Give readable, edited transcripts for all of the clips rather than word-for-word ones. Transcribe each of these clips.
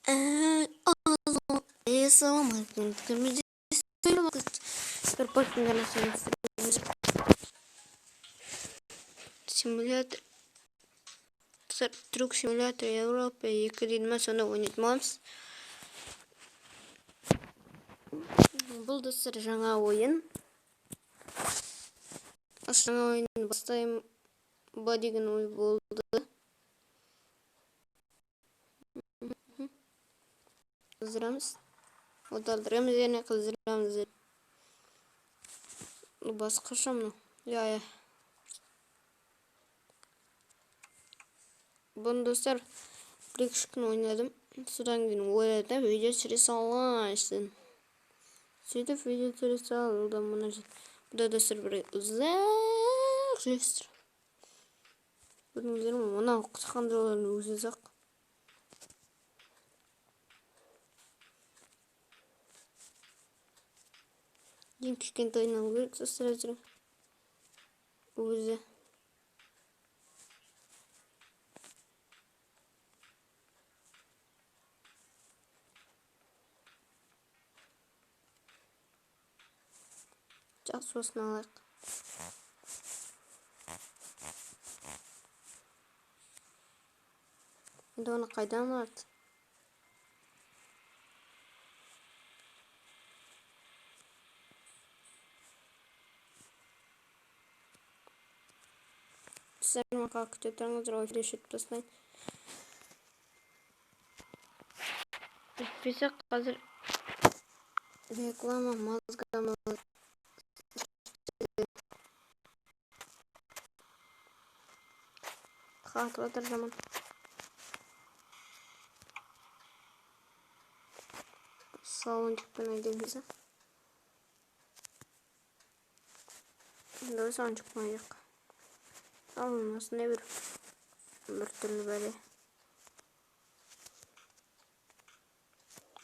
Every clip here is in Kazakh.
Assalamualaikum. Simulator Truck Simulator Европа 2 sonra oynatmamыз. Бұл достар жаңа ойын. Жаңа ойын бастайым ба деген ой болды. Қыздырамыз. Оталдырамыз және қыздырамыз. Басқаша мынау. Я. Bunu dostlar 1-2 gün oynadım. Sodan gün oynadım. Video süresi almıştım. Söyleyip video süresi aldım bunu. Bu da dostlar buraya uzak göster. Bunun üzerine ona kıskandılarını uzak. Ең кішкентайынан көріп состырып жүрем. Өзі. Жақсы осыны алайық. Енді оны қайдан алады? Сәлем аға, күте тұрыңыздар, ой фрешет тастайын. Өтпесе қазір реклама мазгамы. Қатып атыр жаман. Салончикпен айдаймыз. Енді салончикпен айдайық. Алынмасына бір түрлі бәле.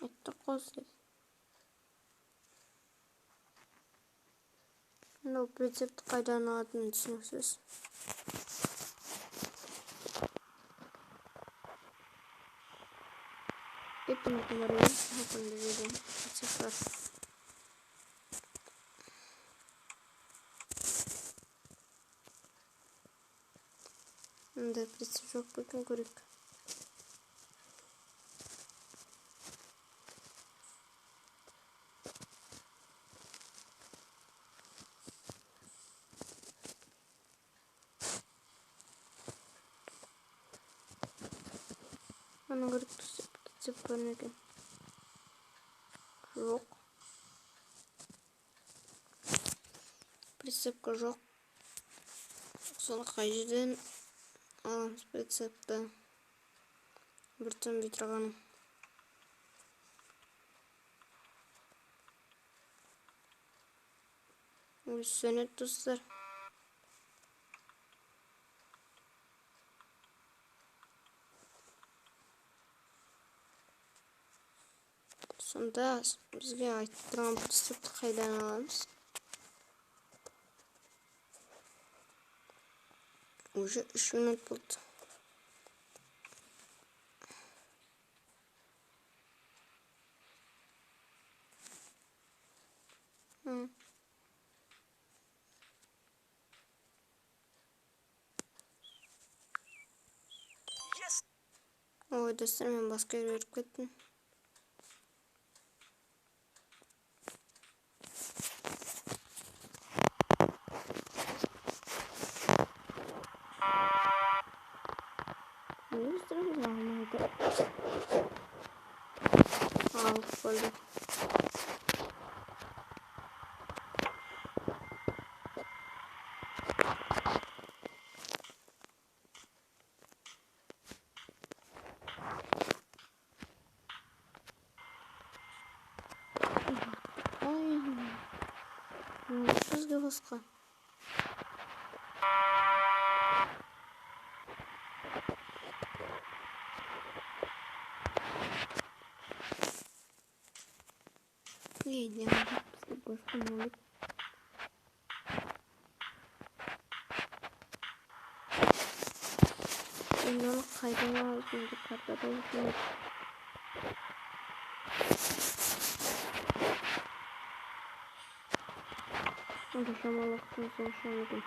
Айтты қосты. Бұл прицепті қайдан алатынын түсініксіз. Это мы говорим, как он доведем цифр. Да, прицеп bakın көрейік. Оны көріп прицеп көрмеген. Жоқ. Прицепка жоқ. Соны қай жерден аламыз прицепті. Бір түн бейтірғаным. Сөнет достар. Сонда бізге айттырған прицепті қайдан аламыз? Уже 3 минут болды. Ой, достар, мен басқа жерге өріп кеттім. Алып болды. Сізге басқа. Не надо, басқа не olur. Şimdi onu kaydına aldım. Kartada unutmadım. Şamalaktan sonra şamadım.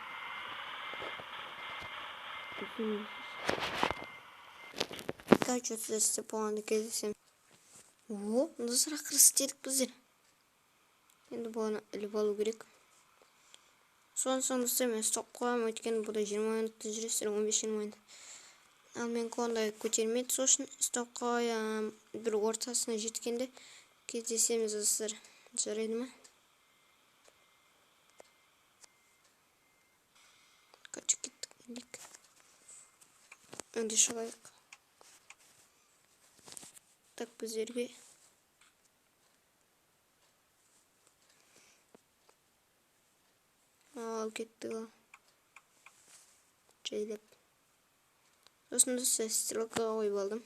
Kaç ötesi puanı gezsem. Oo, nasıl akırız dedik bizler. Şimdi bu ana ilip alı gerek. Son istemez. Stop koyamam. Ötken bu da 20 oyunda tecrübesi 15-20 oyunda. Al men konda көтермейді. Сосын stop koyam. Bir ortasına жеткенде кездесеміз ысыр. Жарайды ма? Kaçıp gittik. Önce şalayık. Так bizlerge. Al ketті. Жайлап. Сосын да стрелкаға қойып алдым.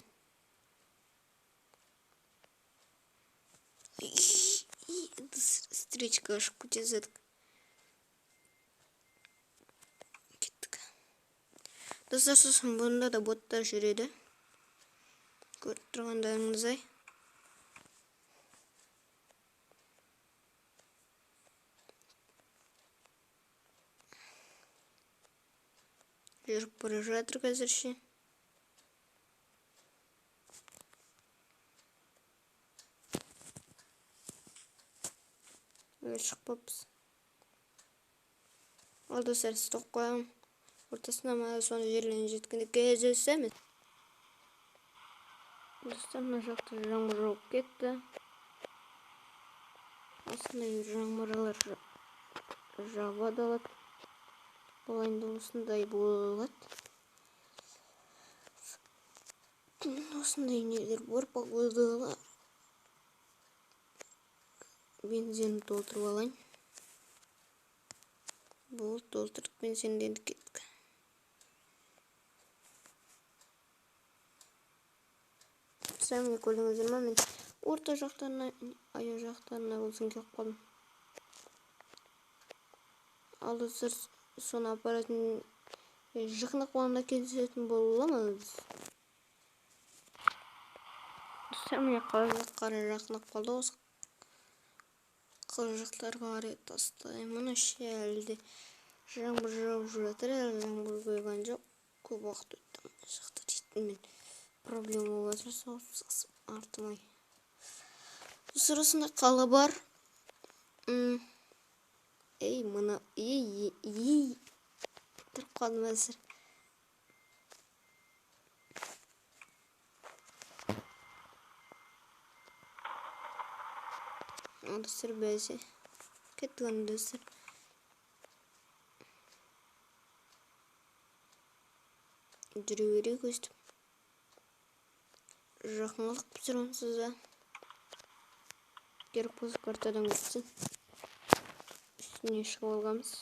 Встречка ашып кете жаздық. Кеттік. Достар, сосын бұнда да боттар жүреді. Көріп тұрғандарыңыздай. Жүріп бара жатыр қазірше. Шықпаппыз. Ал достар, стоп қоямын. Ортасына мына соны жерлене жеткенде кездесеміз. Достар, мына жақта жаңбыр жауып кетті. Осындай жаңбырлар жауады алады. Бұл енді осындай болады. Осындай нелер бар, погодалар. Бензин толтырып алайын. Бұл толтырып бензинден кеттік. Сәміне көрдіңіздер ма? Мен орта жақтарына, аяқ жақтарына болсын келіп қалдым. Ал достар, соны аппаратын жақын қуанында кездесетін бола ма біз? Достар, міне қара жақын қалды. Осы қылжақтарға қарай тастаймын. Шәлді жаңбыр жауып жатыр. Жаңбыр қойған жоқ. Көп уақыт өтті. Жақта дейтін мен проблема болып жатыр. Соғып артымай. Сұрысында қала бар. Ей, мұны тұрып қалдым әзір. Достар, бәсе кеткен достар. Жүре берейік өстіп. Жақынлық пісірім сізді. Керек болса картадан кетсін. Үстіне шығып алғамыз.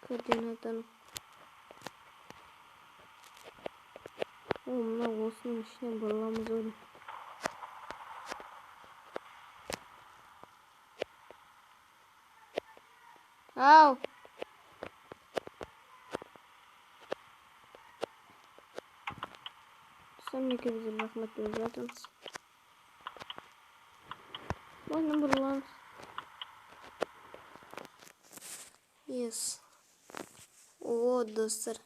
Координатаны. Мына осының ішінен бұрыламыз ойын. Ау! Сәмеке біздер рахмет беріп жатырмыз. Ойын бұрыламыз. Yes. О, достар.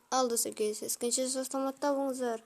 Ал достар, кездескенше сау саламатта болыңыздар.